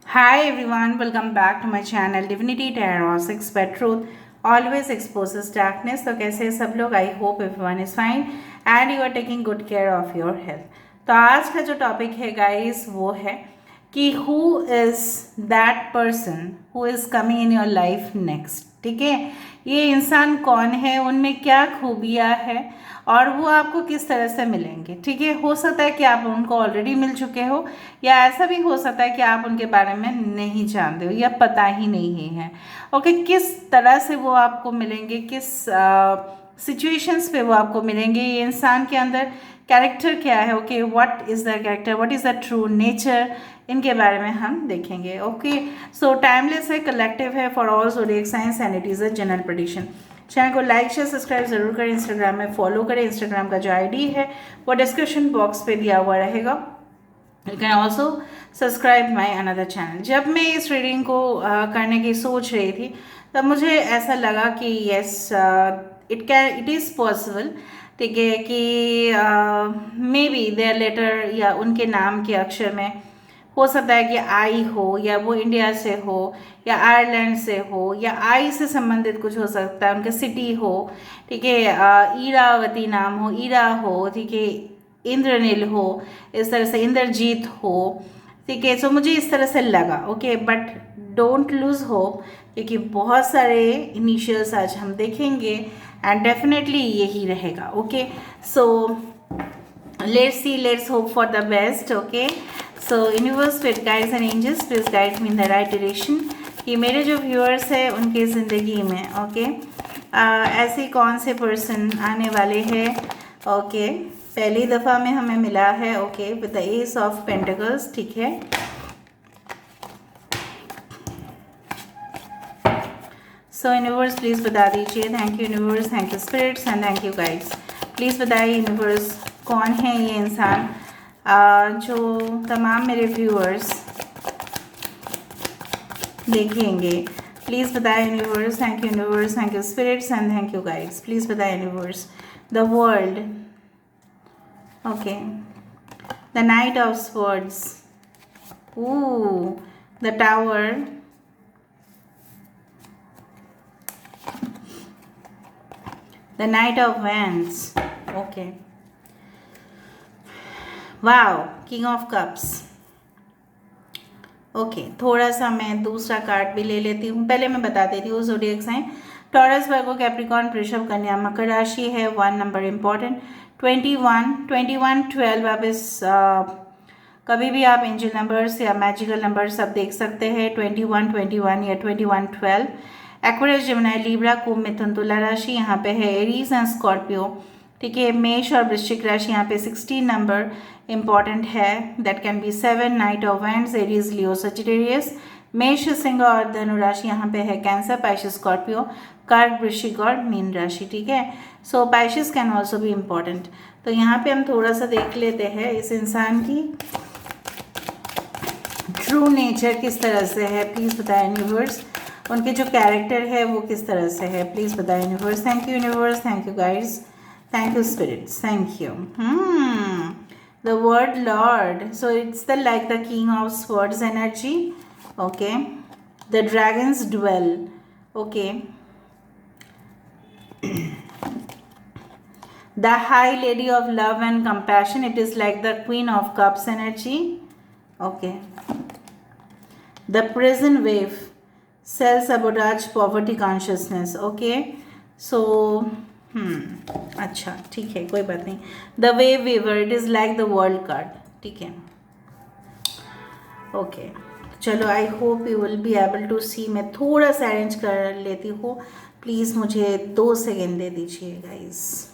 Hi everyone, welcome back to my channel Divinity Tarot 6 But Truth always exposes darkness. तो कैसे हैं सब लोग? I hope everyone is fine and you are taking good care of your health. तो आज का जो topic है गाइस वो है कि who is that person who is coming in your life next. ठीक है, ये इंसान कौन है, उनमें क्या खूबियाँ है और वो आपको किस तरह से मिलेंगे। ठीक है, हो सकता है कि आप उनको ऑलरेडी मिल चुके हो या ऐसा भी हो सकता है कि आप उनके बारे में नहीं जानते हो या पता ही नहीं है। ओके, किस तरह से वो आपको मिलेंगे, किस सिचुएशंस पे वो आपको मिलेंगे, ये इंसान के अंदर कैरेक्टर क्या है। Okay, what is the character, what is the true nature, इनके बारे में हम देखेंगे। ओके, सो टाइमलेस है, कलेक्टिव है for all zodiac science and it is a general prediction. Channel को लाइक शेयर सब्सक्राइब जरूर करें, इंस्टाग्राम में फॉलो करें। इंस्टाग्राम का जो आईडी है वो डिस्क्रिप्शन बॉक्स पे दिया हुआ रहेगा। You can also subscribe my another channel. जब मैं इस रीडिंग को करने की सोच रही थी तब मुझे ऐसा लगा कि येस, इट इज़ पॉसिबल। ठीक है कि मे बी देयर लेटर या उनके नाम के अक्षर में हो सकता है कि आई हो, या वो इंडिया से हो या आयरलैंड से हो, या आई से संबंधित कुछ हो सकता है, उनके सिटी हो। ठीक है, ईरावती नाम हो, ईरा हो। ठीक है, इंद्रनील हो, इस तरह से इंद्रजीत हो। ठीक है, सो मुझे इस तरह से लगा। Okay, but don't lose hope, क्योंकि बहुत सारे इनिशियल्स आज हम देखेंगे एंड डेफिनेटली यही रहेगा। Okay, so let's see, let's hope for the best. Okay, so universe, spirit guides and angels, please guide me in the right direction कि मेरे जो व्यूअर्स हैं उनकी ज़िंदगी में ओके ऐसे कौन से पर्सन आने वाले हैं। ओके, पहली दफ़ा में हमें मिला है okay with the ace of pentacles. ठीक है, सो यूनिवर्स प्लीज़ बता दीजिए। Thank you universe, thank you spirits and thank you guides. Please बताइए यूनिवर्स कौन है ये इंसान जो तमाम मेरे व्यूअर्स देखेंगे। प्लीज़ बताएं universe. Thank you universe, thank you spirits and thank you guides. Please बताएं universe. The world, okay, the knight of swords, the tower, the knight of wands, okay, wow, king of cups। Okay, थोड़ा सा मैं दूसरा card भी ले लेती हूँ। पहले मैं बता देती हूँ ज़ोडिएक साइन टॉरस, वर्गो, कैप्रिकॉर्न, वृषभ, कन्या, मकर राशि है। 1 नंबर इम्पॉर्टेंट 21 12। आप इस कभी भी आप एंजल नंबर्स या मैजिकल नंबर्स सब देख सकते हैं। 21 या 21 12। एक्वेरियस, जेमिनी, लिब्रा, कुंभ, मिथुन, तुला राशि यहाँ पे है। Aries and Scorpio. ठीक है, मेष और वृश्चिक राशि यहाँ पे 16 नंबर इंपॉर्टेंट है। That can be 7। Night of wands, Aries, Leo, Sagittarius. मेष, सिंह और धनु राशि यहाँ पे है। कैंसर, पाइशिस, स्कॉर्पियो, कर्क, वृश्चिक और मीन राशि। ठीक है, सो पाइशिस कैन ऑल्सो बी इम्पॉर्टेंट। तो यहाँ पे हम थोड़ा सा देख लेते हैं इस इंसान की ट्रू नेचर किस तरह से है। प्लीज़ बताएं यूनिवर्स, उनके जो कैरेक्टर है वो किस तरह से है। प्लीज़ बताएं universe. Thank you universe, thank you guides, thank you spirits, thank you. The word lord, so it's the like the king of swords energy. Okay, the dragons dwell. Okay, the high lady of love and compassion, it is like the queen of cups energy. Okay, the prison wave, self sabotage, poverty consciousness. Okay, so अच्छा ठीक है, कोई बात नहीं। The wave weaver, it is like the world card. ठीक है, okay, चलो I hope you will be able to see. मैं थोड़ा सा अरेंज कर लेती हूँ, प्लीज़ मुझे 2 सेकेंड दे दीजिए गाइस।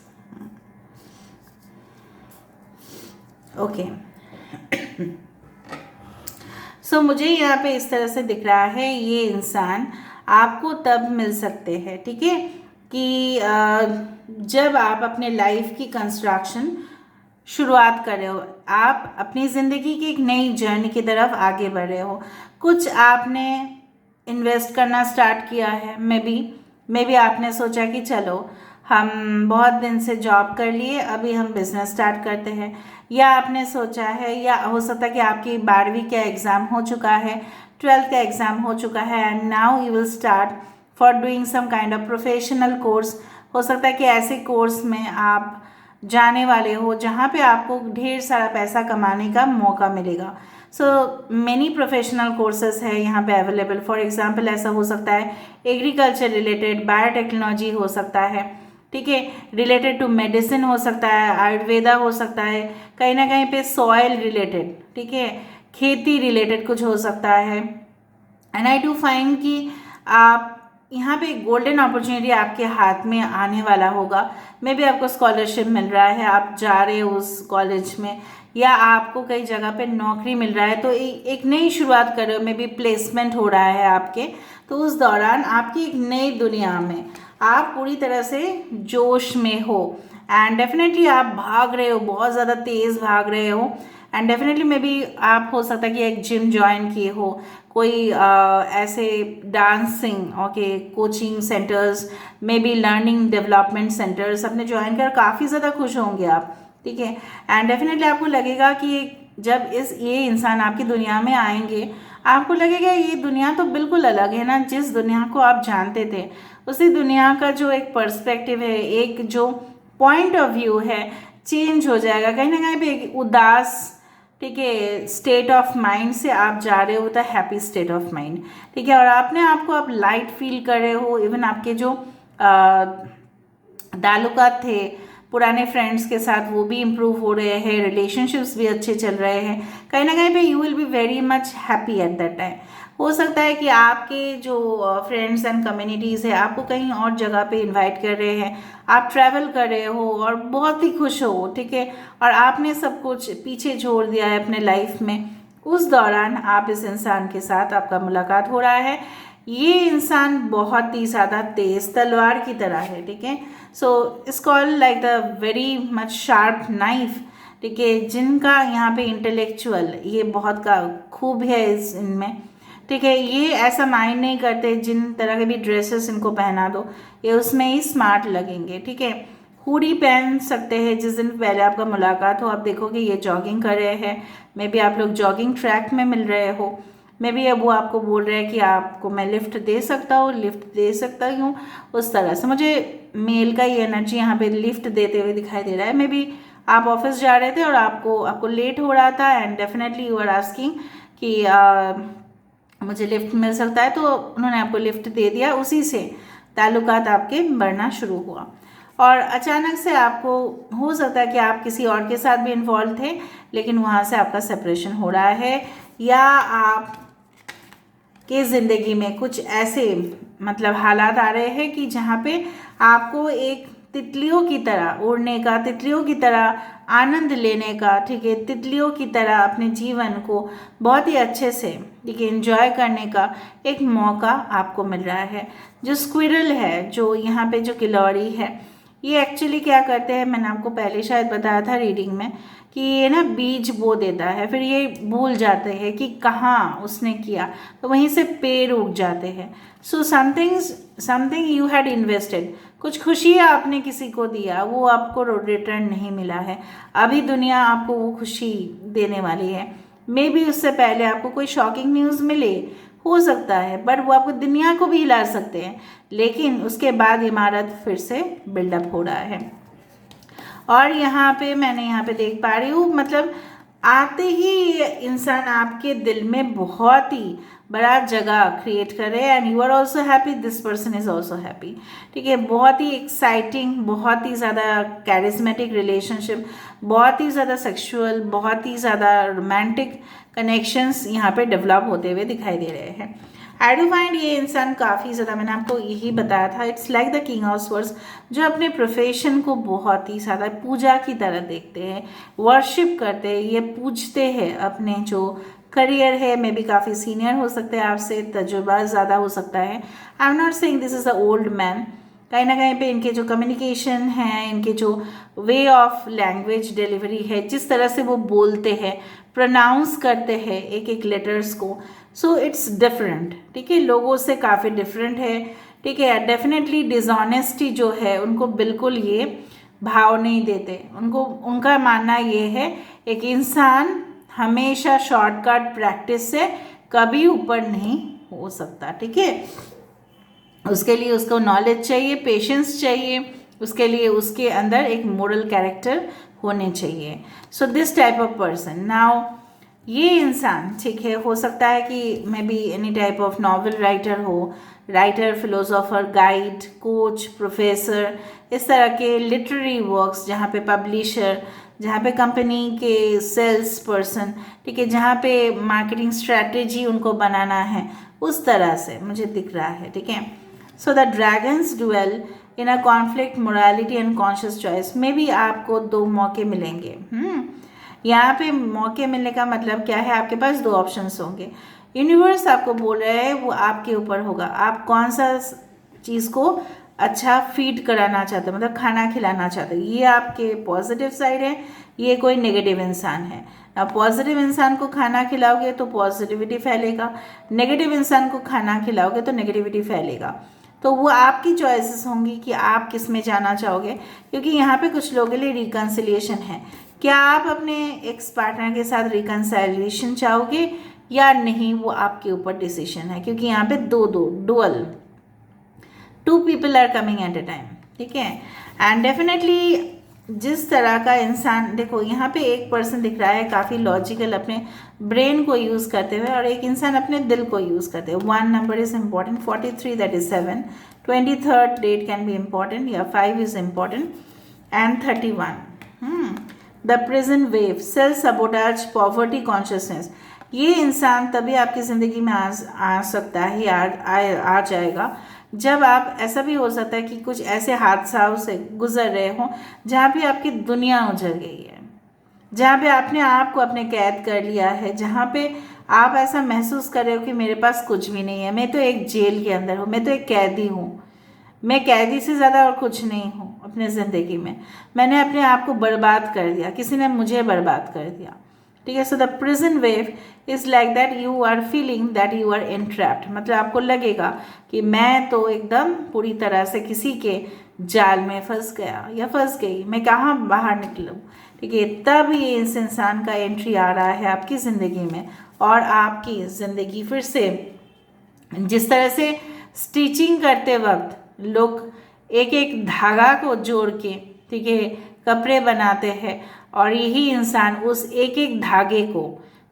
ओके, सो मुझे यहाँ पे इस तरह से दिख रहा है ये इंसान आपको तब मिल सकते हैं। ठीक है, कि जब आप अपने लाइफ की कंस्ट्रक्शन शुरुआत कर रहे हो, आप अपनी ज़िंदगी की एक नई जर्नी की तरफ आगे बढ़ रहे हो। कुछ आपने इन्वेस्ट करना स्टार्ट किया है। मे बी आपने सोचा कि चलो हम बहुत दिन से जॉब कर लिए, अभी हम बिज़नेस स्टार्ट करते हैं। या आपने सोचा है, या हो सकता है कि आपकी 12वीं का एग्ज़ाम हो चुका है, ट्वेल्थ का एग्ज़ाम हो चुका है and now you will start for doing some kind of professional course. हो सकता है कि ऐसे कोर्स में आप जाने वाले हो जहाँ पे आपको ढेर सारा पैसा कमाने का मौका मिलेगा। सो मेनी प्रोफेशनल कोर्सेज है यहाँ पे अवेलेबल। फॉर एग्जांपल ऐसा हो सकता है एग्रीकल्चर रिलेटेड, बायोटेक्नोलॉजी हो सकता है, ठीक है, रिलेटेड टू मेडिसिन हो सकता है, आयुर्वेदा हो सकता है, कहीं ना कहीं पे सॉयल रिलेटेड, ठीक है, खेती रिलेटेड कुछ हो सकता है। एंड आई डू फाइंड कि आप यहाँ पे गोल्डन अपॉर्चुनिटी आपके हाथ में आने वाला होगा। मे बी आपको स्कॉलरशिप मिल रहा है, आप जा रहे हो उस कॉलेज में, या आपको कई जगह पे नौकरी मिल रहा है, तो एक नई शुरुआत कर रहे हो, मे बी प्लेसमेंट हो रहा है आपके, तो उस दौरान आपकी एक नई दुनिया में आप पूरी तरह से जोश में हो एंड डेफिनेटली आप भाग रहे हो, बहुत ज़्यादा तेज़ भाग रहे हो। एंड डेफिनेटली मे बी आप हो सकता है कि एक जिम ज्वाइन किए हो, कोई ऐसे dancing okay coaching centres, may be learning development centres अपने ज्वाइन कर काफ़ी ज़्यादा खुश होंगे आप, ठीक है। एंड डेफिनेटली आपको लगेगा कि जब ये इंसान आपकी दुनिया में आएंगे, आपको लगेगा ये दुनिया तो बिल्कुल अलग है ना, जिस दुनिया को आप जानते थे उसी दुनिया का जो एक पर्सपेक्टिव है, एक जो पॉइंट ऑफ व्यू है, चेंज हो जाएगा। कहीं ना कहीं पे एक उदास, ठीक है, स्टेट ऑफ माइंड से आप जा रहे हो the happy state of mind, ठीक है, और आपने आपको आप लाइट फील कर रहे हो। इवन आपके जो ताल्लुकात थे पुराने फ्रेंड्स के साथ वो भी इम्प्रूव हो रहे हैं, रिलेशनशिप्स भी अच्छे चल रहे हैं, कहीं ना कहीं पे you will be very much happy at that time. हो सकता है कि आपके जो फ्रेंड्स एंड कम्युनिटीज़ है आपको कहीं और जगह पे इनवाइट कर रहे हैं, आप ट्रैवल कर रहे हो और बहुत ही खुश हो, ठीक है, और आपने सब कुछ पीछे छोड़ दिया है अपने लाइफ में। उस दौरान आप इस इंसान के साथ आपका मुलाकात हो रहा है। ये इंसान बहुत ही ज़्यादा तेज़ तलवार की तरह है, ठीक है। So it's called like the very much sharp knife, ठीक है, जिनका यहाँ पे इंटेलेक्चुअल ये बहुत का खूब है इनमें, ठीक है। ये ऐसा माइंड नहीं करते जिन तरह के भी ड्रेसेस इनको पहना दो ये उसमें ही स्मार्ट लगेंगे, ठीक है। हुडी पहन सकते हैं। जिस दिन पहले आपका मुलाकात हो आप देखोगे ये जॉगिंग कर रहे हैं, मे बी आप लोग जॉगिंग ट्रैक में मिल रहे हो, मे बी अब वो आपको बोल रहे हैं कि आपको मैं लिफ्ट दे सकता हूँ, लिफ्ट दे सकता हूँ, उस तरह से मुझे मेल का ही एनर्जी यहाँ पे लिफ्ट देते हुए दिखाई दे रहा है। मे बी आप ऑफिस जा रहे थे और आपको लेट हो रहा था and definitely you are asking कि मुझे लिफ्ट मिल सकता है, तो उन्होंने आपको लिफ्ट दे दिया, उसी से ताल्लुकात आपके बढ़ना शुरू हुआ। और अचानक से आपको हो सकता है कि आप किसी और के साथ भी इन्वॉल्व थे लेकिन वहाँ से आपका सेपरेशन हो रहा है, या आप कि ज़िंदगी में कुछ ऐसे मतलब हालात आ रहे हैं कि जहाँ पे आपको एक तितलियों की तरह उड़ने का, तितलियों की तरह आनंद लेने का, ठीक है, तितलियों की तरह अपने जीवन को बहुत ही अच्छे से, ठीक है, एंजॉय करने का एक मौका आपको मिल रहा है। जो स्क्विरल है, जो यहाँ पे जो किलौरी है, ये एक्चुअली क्या करते हैं, मैंने आपको पहले शायद बताया था रीडिंग में कि ये ना बीज बो देता है, फिर ये भूल जाते हैं कि कहाँ उसने किया, तो वहीं से पेड़ उग जाते हैं। So something you had invested, कुछ खुशी आपने किसी को दिया, वो आपको रिटर्न नहीं मिला है। अभी दुनिया आपको वो खुशी देने वाली है। मे बी उससे पहले आपको कोई शॉकिंग न्यूज़ मिले, हो सकता है, बट वो आपको दुनिया को भी हिला सकते हैं, लेकिन उसके बाद इमारत फिर से बिल्डअप हो रहा है। और यहाँ पे मैंने यहाँ पे देख पा रही हूँ, मतलब आते ही इंसान आपके दिल में बहुत ही बड़ा जगह क्रिएट करे and you are also happy, this person is also happy, ठीक है। बहुत ही एक्साइटिंग, बहुत ही ज़्यादा कैरिज्मेटिक रिलेशनशिप, बहुत ही ज़्यादा सेक्सुअल, बहुत ही ज़्यादा रोमांटिक कनेक्शंस यहाँ पे डेवलप होते हुए दिखाई दे रहे हैं। आई डू फाइंड ये इंसान काफ़ी ज़्यादा, मैंने आपको यही बताया था, it's like the king of swords, जो अपने प्रोफेशन को बहुत ही ज़्यादा पूजा की तरह देखते हैं, वर्शिप करते हैं, ये पूजते हैं अपने जो करियर है। मे बी काफ़ी सीनियर हो सकते हैं आपसे, तजुर्बा ज़्यादा हो सकता है। I am not saying this is a old man, कहीं ना कहीं पे इनके जो कम्युनिकेशन है, इनके जो वे ऑफ लैंग्वेज डिलीवरी है, जिस तरह से वो बोलते हैं, प्रोनाउंस करते हैं एक एक लेटर्स को, सो इट्स डिफरेंट, ठीक है, लोगों से काफ़ी डिफरेंट है, ठीक है। डेफिनेटली डिसऑनेस्टी जो है उनको बिल्कुल ये भाव नहीं देते, उनका मानना ये है एक इंसान हमेशा शॉर्टकट प्रैक्टिस से कभी ऊपर नहीं हो सकता, ठीक है। उसके लिए उसको नॉलेज चाहिए, पेशेंस चाहिए, उसके लिए उसके अंदर एक मोरल कैरेक्टर होने चाहिए। So this type of person. Now ये इंसान, ठीक है, हो सकता है कि may be any type of novel writer हो, writer, philosopher, guide, coach, professor, इस तरह के लिटरेरी वर्क्स, जहाँ पे पब्लिशर, जहाँ पे कंपनी के सेल्स पर्सन, ठीक है, जहाँ पे मार्केटिंग स्ट्रैटेजी उनको बनाना है, उस तरह से मुझे दिख रहा है, ठीक है। So the dragons duel in a conflict morality and conscious choice में भी आपको 2 मौके मिलेंगे। यहाँ पे मौके मिलने का मतलब क्या है, आपके पास 2 ऑप्शंस होंगे। यूनिवर्स आपको बोल रहा है वो आपके ऊपर होगा, आप कौन सा चीज़ को अच्छा फीड कराना चाहते हो, मतलब खाना खिलाना चाहते हो। ये आपके पॉजिटिव साइड है, ये कोई नेगेटिव इंसान है। अब पॉजिटिव इंसान को खाना खिलाओगे तो पॉजिटिविटी फैलेगा, नेगेटिव इंसान को खाना खिलाओगे तो नेगेटिविटी फैलेगा। तो वो आपकी चॉइसेस होंगी कि आप किस में जाना चाहोगे, क्योंकि यहाँ पे कुछ लोगों के लिए रिकन्सिलिएशन है। क्या आप अपने एक्स पार्टनर के साथ रिकन्सिलिएशन चाहोगे या नहीं, वो आपके ऊपर डिसीजन है, क्योंकि यहाँ पे dual 2 people are coming at a time, ठीक है। एंड डेफिनेटली जिस तरह का इंसान, देखो यहाँ पे एक पर्सन दिख रहा है काफ़ी लॉजिकल, अपने ब्रेन को यूज़ करते हुए, और एक इंसान अपने दिल को यूज़ करते हुए। 1 number is important, 43 that is 7, 23rd date can be important, या 5 is important, and 31 the prison wave, self sabotage, poverty consciousness. ये इंसान तभी आपकी ज़िंदगी में आ सकता है, आ जाएगा जब आप, ऐसा भी हो सकता है कि कुछ ऐसे हादसाओं से गुजर रहे हों जहाँ पे आपकी दुनिया उजड़ गई है, जहाँ पे आपने आप को अपने कैद कर लिया है, जहाँ पे आप ऐसा महसूस कर रहे हो कि मेरे पास कुछ भी नहीं है, मैं तो एक जेल के अंदर हूँ, मैं तो एक कैदी हूँ, मैं कैदी से ज़्यादा और कुछ नहीं हूँ अपने ज़िंदगी में, मैंने अपने आप को बर्बाद कर दिया, किसी ने मुझे बर्बाद कर दिया, ठीक है। So the prison wave is like that, you are feeling that you are entrapped, मतलब आपको लगेगा कि मैं तो एकदम पूरी तरह से किसी के जाल में फंस गया या फंस गई, मैं कहाँ बाहर निकलूँ, ठीक है। तब ये इस इंसान का एंट्री आ रहा है आपकी ज़िंदगी में, और आपकी ज़िंदगी फिर से, जिस तरह से स्टिचिंग करते वक्त लोग एक एक धागा को जोड़ के, ठीक है, कपड़े बनाते हैं, और यही इंसान उस एक एक धागे को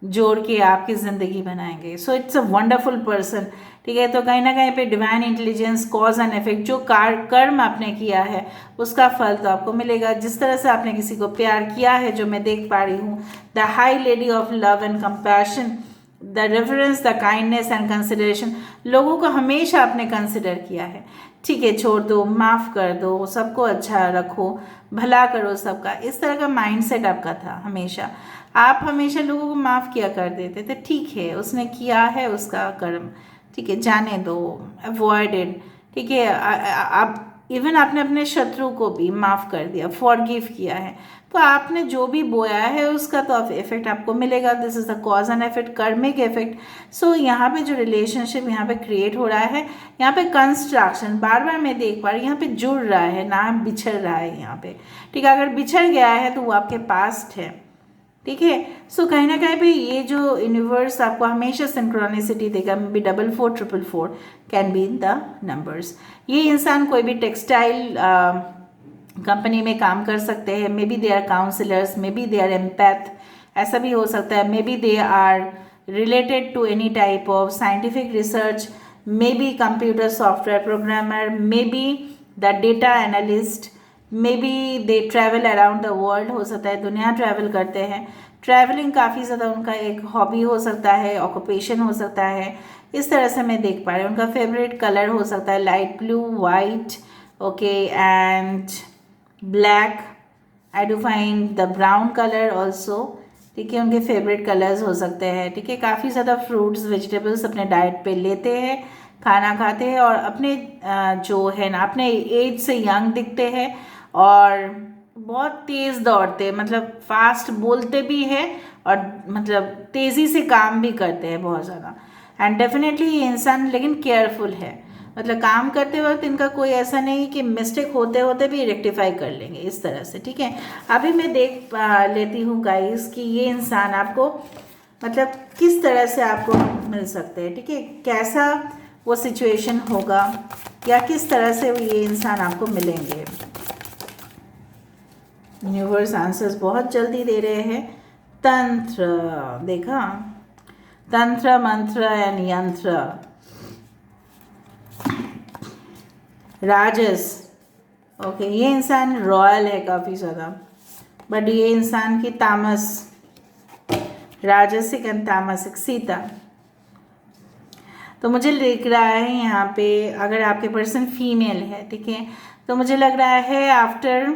जोड़ के आपकी ज़िंदगी बनाएंगे। So it's a wonderful person, ठीक है। तो कहीं ना कहीं पे divine intelligence, cause and effect, जो कर्म आपने किया है उसका फल तो आपको मिलेगा। जिस तरह से आपने किसी को प्यार किया है, जो मैं देख पा रही हूँ, the high lady of love and compassion, the reference, the kindness and consideration, लोगों को हमेशा आपने कंसिडर किया है, ठीक है, छोड़ दो, माफ़ कर दो, सबको अच्छा रखो, भला करो सबका, इस तरह का माइंडसेट आपका था हमेशा। आप हमेशा लोगों को माफ़ किया कर देते थे, ठीक है, उसने किया है उसका कर्म, ठीक है, जाने दो, अवॉइडेड, ठीक है। आप इवन आपने अपने शत्रु को भी माफ़ कर दिया, फॉरगिव किया है, तो आपने जो भी बोया है उसका तो इफेक्ट आपको मिलेगा। This is the cause and effect, karmic effect. So यहाँ पे जो रिलेशनशिप यहाँ पे क्रिएट हो रहा है, यहाँ पे कंस्ट्रक्शन बार बार मैं देख पा रही हूँ, यहाँ पे जुड़ रहा है ना बिछड़ रहा है यहाँ पे, ठीक है। अगर बिछड़ गया है तो वो आपके पास्ट है, ठीक है। सो कहीं ना कहीं पे ये जो यूनिवर्स आपको हमेशा सिंक्रोनिसिटी देगा, may be 4444 can be in the numbers. ये इंसान कोई भी टेक्सटाइल कंपनी में काम कर सकते हैं, maybe they are counsellors, maybe they are empath, ऐसा भी हो सकता है, maybe they are related to any type of scientific research, maybe computer software programmer, maybe the data analyst, maybe they travel around the world, हो सकता है दुनिया travel करते हैं, ट्रैवलिंग काफ़ी ज़्यादा उनका एक हॉबी हो सकता है, ऑक्यूपेशन हो सकता है, इस तरह से मैं देख पा रही हूँ। उनका फेवरेट कलर हो सकता है light blue, white, okay, and black, I do find the brown colour also, ठीक है, उनके फेवरेट कलर्स हो सकते हैं, ठीक है। काफ़ी ज़्यादा फ्रूट्स वेजिटेबल्स अपने डाइट पे लेते हैं, खाना खाते हैं, और अपने जो है ना अपने एज से यंग दिखते हैं, और बहुत तेज़ दौड़ते, मतलब फास्ट बोलते भी हैं, और मतलब तेज़ी से काम भी करते हैं बहुत ज़्यादा। एंड डेफिनेटली ये इंसान लेकिन केयरफुल है, मतलब काम करते वक्त इनका कोई ऐसा नहीं कि मिस्टेक होते होते भी रेक्टिफाई कर लेंगे, इस तरह से, ठीक है। अभी मैं देख लेती हूँ गाइस कि ये इंसान आपको मतलब किस तरह से आपको मिल सकते हैं, ठीक है, कैसा वो सिचुएशन होगा या किस तरह से ये इंसान आपको मिलेंगे। यूनिवर्स आंसर्स बहुत जल्दी दे रहे हैं। तंत्र, देखा, तंत्र मंत्र एंड यंत्र। राजस, ओके, ये इंसान रॉयल है काफ़ी ज़्यादा, बट ये इंसान की तामस, राजसिक एंड तामसिक। सीता, तो मुझे लग रहा है यहाँ पे अगर आपके पर्सन फीमेल है, ठीक है, तो मुझे लग रहा है after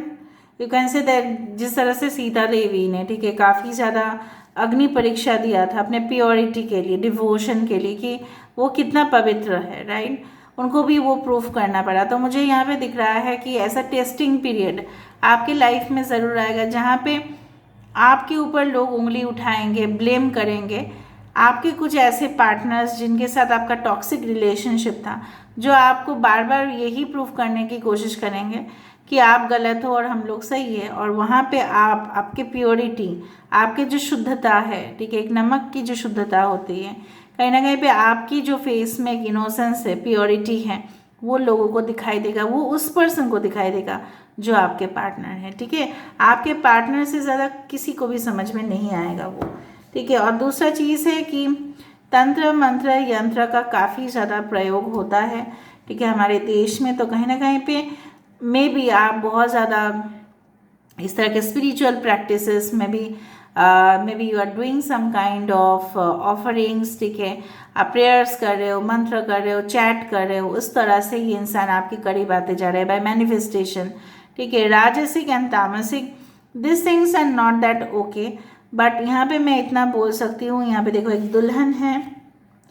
you can say that, जिस तरह से सीता देवी ने, ठीक है, काफ़ी ज़्यादा अग्नि परीक्षा दिया था अपने प्योरिटी के लिए, डिवोशन के लिए, कि वो कितना पवित्र है, राइट, उनको भी वो प्रूफ करना पड़ा। तो मुझे यहाँ पे दिख रहा है कि ऐसा टेस्टिंग पीरियड आपकी लाइफ में ज़रूर आएगा जहाँ पे आपके ऊपर लोग उंगली उठाएंगे, ब्लेम करेंगे। आपके कुछ ऐसे पार्टनर्स जिनके साथ आपका टॉक्सिक रिलेशनशिप था, जो आपको बार बार यही प्रूफ करने की कोशिश करेंगे कि आप गलत हो और हम लोग सही है, और वहाँ पे आपके प्योरिटी, आपके जो शुद्धता है, ठीक है, एक नमक की जो शुद्धता होती है, कहीं ना कहीं पे आपकी जो फेस में एक इनोसेंस है, प्योरिटी है, वो लोगों को दिखाई देगा, वो उस पर्सन को दिखाई देगा जो आपके पार्टनर है, ठीक है। आपके पार्टनर से ज़्यादा किसी को भी समझ में नहीं आएगा वो, ठीक है। और दूसरा चीज़ है कि तंत्र मंत्र यंत्र का काफ़ी ज़्यादा प्रयोग होता है, ठीक है, हमारे देश में। तो कहीं ना कहीं पे मे बी आप बहुत ज़्यादा इस तरह के स्पिरिचुअल प्रैक्टिसेस में भी maybe you are doing some kind of offerings, ठीक है, आप प्रेयर्स कर रहे हो, मंत्र कर रहे हो, चैट कर रहे हो, उस तरह से ये इंसान आपके करीब आते जा रहे हैं बाय मैनिफेस्टेशन, ठीक है। राजसिक एंड तामसिक, this things are not that okay, but यहाँ पे मैं इतना बोल सकती हूँ, यहाँ पे देखो एक दुल्हन है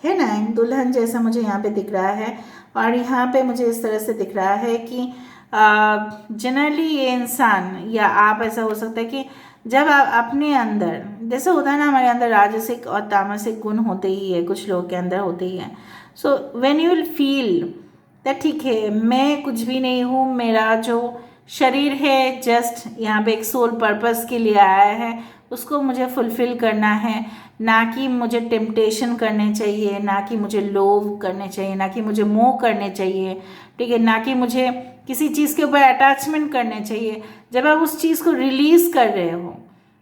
ना, एक दुल्हन जैसा मुझे यहाँ पे दिख रहा है, और यहाँ पे मुझे इस तरह से दिख रहा है कि जनरली ये इंसान या आप, ऐसा हो सकता है कि जब आप अपने अंदर, जैसे होता है ना हमारे अंदर राजसिक और तामसिक गुण होते ही है, कुछ लोगों के अंदर होते ही हैं। So when you will feel that ठीक है, मैं कुछ भी नहीं हूँ, मेरा जो शरीर है जस्ट यहाँ पे एक सोल पर्पस के लिए आया है, उसको मुझे फुलफिल करना है, ना कि मुझे टेम्पटेशन करने चाहिए, ना कि मुझे लोभ करने चाहिए, ना कि मुझे मोह करने चाहिए, ठीक है, ना कि मुझे किसी चीज़ के ऊपर अटैचमेंट करने चाहिए। जब आप उस चीज़ को रिलीज़ कर रहे हो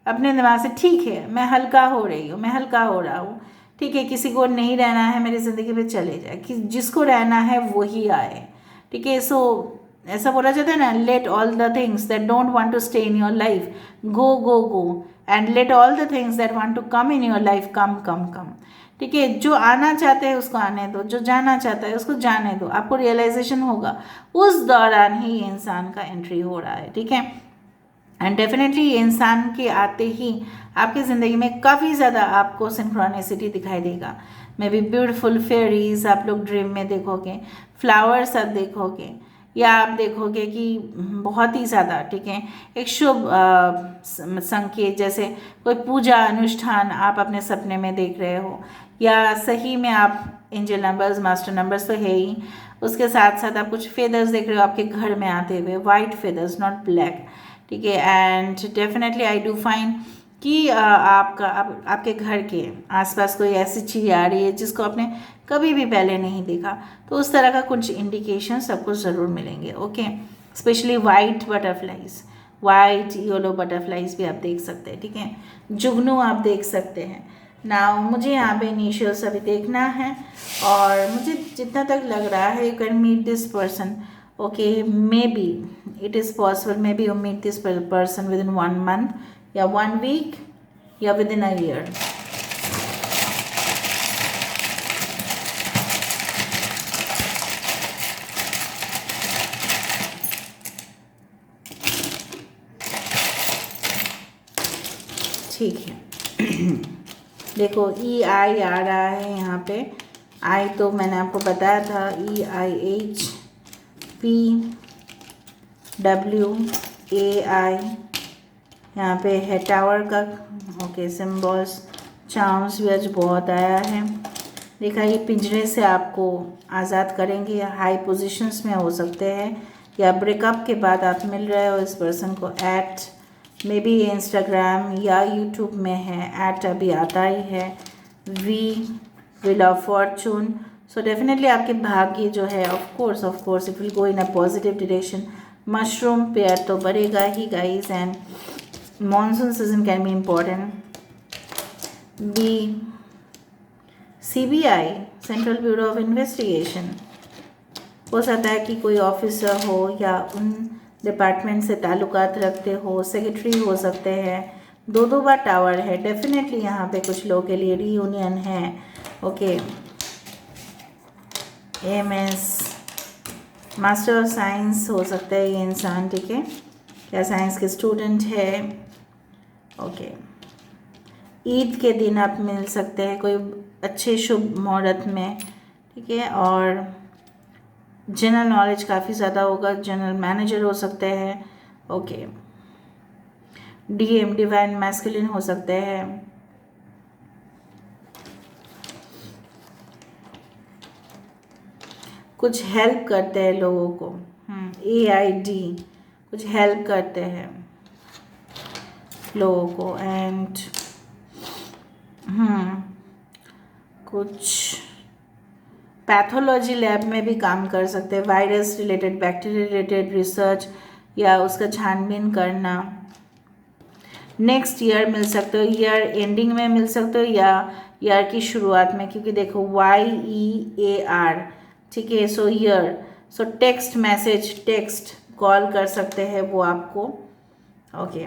अपने दिमाग से, ठीक है मैं हल्का हो रही हूँ, मैं हल्का हो रहा हूँ, ठीक है, किसी को नहीं रहना है मेरी ज़िंदगी में, चले जाए, कि जिसको रहना है वही आए, ठीक है। सो ऐसा बोला जाता है ना, let all the things that don't want to stay in your life go go go, and let all the things that want to come in your life come come come, ठीक है। जो आना चाहते हैं उसको आने दो, जो जाना चाहता है उसको जाने दो, आपको रियलाइजेशन होगा उस दौरान ही इंसान का एंट्री हो रहा है, ठीक है। एंड डेफिनेटली ये इंसान के आते ही आपकी ज़िंदगी में काफ़ी ज़्यादा आपको सिंक्रोनिसिटी दिखाई देगा। मे बी ब्यूटीफुल फेरीज आप लोग ड्रीम में देखोगे, फ्लावर्स आप देखोगे, या आप देखोगे कि बहुत ही ज़्यादा, ठीक है, एक शुभ संकेत, जैसे कोई पूजा अनुष्ठान आप अपने सपने में देख रहे हो, या सही में आप एंजल नंबर्स, मास्टर नंबर्स तो है ही, उसके साथ साथ आप कुछ फेदर्स देख रहे हो आपके घर में आते हुए, वाइट फेदर्स नॉट ब्लैक, ठीक है। And definitely I do find कि आपके घर के आसपास कोई ऐसी चीज़ आ रही है जिसको आपने कभी भी पहले नहीं देखा, तो उस तरह का कुछ इंडिकेशन सबको ज़रूर मिलेंगे, okay. Specially white butterflies, white yellow butterflies भी आप देख सकते हैं, ठीक है, जुगनू आप देख सकते हैं। नाउ मुझे यहाँ पे इनिशियल्स अभी देखना है, और मुझे जितना तक लग रहा है you can meet this person, okay, maybe it is possible, maybe you meet this person within 1 month या 1 week या विद इन अ ईयर। ठीक है देखो EI आ रहा है यहाँ पे, आई तो मैंने आपको बताया था, EIHPWAI, यहाँ पे है टावर का, ओके, सिम्बल्स, चार्म्स भी आज बहुत आया है। देखा, ये पिंजरे से आपको आज़ाद करेंगे, या हाई पोजीशंस में हो सकते हैं, या ब्रेकअप के बाद आप मिल रहे हो इस पर्सन को एट मे बी ये इंस्टाग्राम या यूट्यूब में है, ऐड अभी आता ही है, wheel of fortune. So definitely आपके भाग्य जो है of course it will go in a positive direction. Mushroom pair तो बढ़ेगा ही guys, and monsoon season can be important. B CBI, central bureau of investigation, हो सकता है कि कोई ऑफिसर हो या उन डिपार्टमेंट से ताल्लुकात रखते हो, सेक्रेटरी हो सकते हैं। दो बार टावर है, डेफिनेटली यहाँ पे कुछ लोगों के लिए रीयूनियन है। Okay, AMS, master of science हो सकता है ये इंसान, ठीक है, क्या साइंस के स्टूडेंट है। ओके, ईद के दिन आप मिल सकते हैं कोई अच्छे शुभ मुहूर्त में, ठीक है, और जनरल नॉलेज काफ़ी ज़्यादा होगा, जनरल मैनेजर हो सकते हैं। ओके, DM, डिवाइन मैस्कुलिन हो सकते हैं। कुछ हेल्प करते हैं लोगों को, AID, कुछ हेल्प करते हैं लोगों को, एंड कुछ पैथोलॉजी लैब में भी काम कर सकते हैं, virus related, bacteria related research या उसका छानबीन करना। नेक्स्ट ईयर मिल सकते हो, ईयर एंडिंग में मिल सकते हो या ईयर की शुरुआत में, क्योंकि देखो YEAR, ठीक है, so year, so text message, text call कर सकते हैं वो आपको। Okay,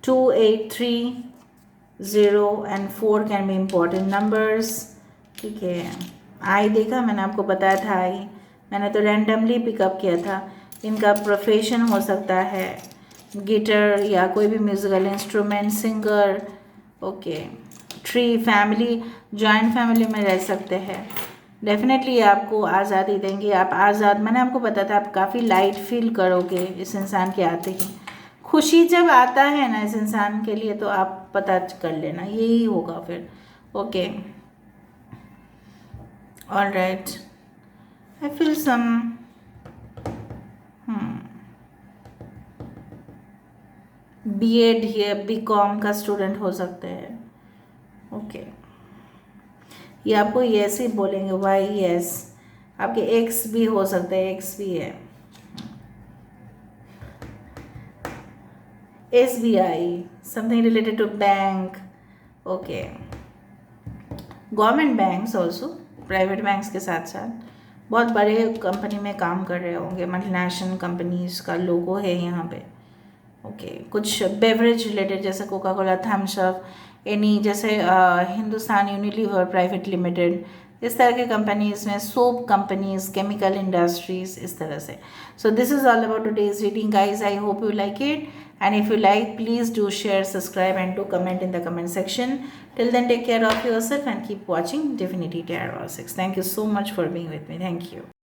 2, 8, 3, 0 and 4 can be important numbers, ठीक है। आई देखा, मैंने आपको बताया था आई, मैंने तो रैंडमली पिकअप किया था। इनका प्रोफेशन हो सकता है गिटार या कोई भी musical instrument, singer. Okay, tree, family, joint family में रह सकते हैं। डेफिनेटली आपको आज़ादी देंगे, आप आज़ाद, मैंने आपको बताया था, आप काफ़ी लाइट फील करोगे इस इंसान के आते ही। खुशी जब आता है ना इस इंसान के लिए, तो आप पता कर लेना यही होगा फिर। Okay, all right, I feel some BEd here, BCom का स्टूडेंट हो सकते हैं। ओके, ये आपको यस ही बोलेंगे, वाई यस, आपके एक्स भी हो सकते हैं, एक्स भी है। SBI, something related to bank. Okay, government banks also, private banks के साथ साथ बहुत बड़े कंपनी में काम कर रहे होंगे, मल्टीनेशनल कंपनीज का लोगो है यहाँ पे। ओके, कुछ बेवरेज रिलेटेड जैसे Coca Cola, Thums Up, any, जैसे हिंदुस्तान यूनिलीवर प्राइवेट लिमिटेड, इस तरह के कंपनीज में, सोप कंपनीज, केमिकल इंडस्ट्रीज, इस तरह से। So this is all about today's reading guys, I hope you like it, and if you like, please do share, subscribe and do comment in the comment section. Till then, take care of yourself and keep watching Divinity Tarot 6. Thank you so much for being with me. Thank you.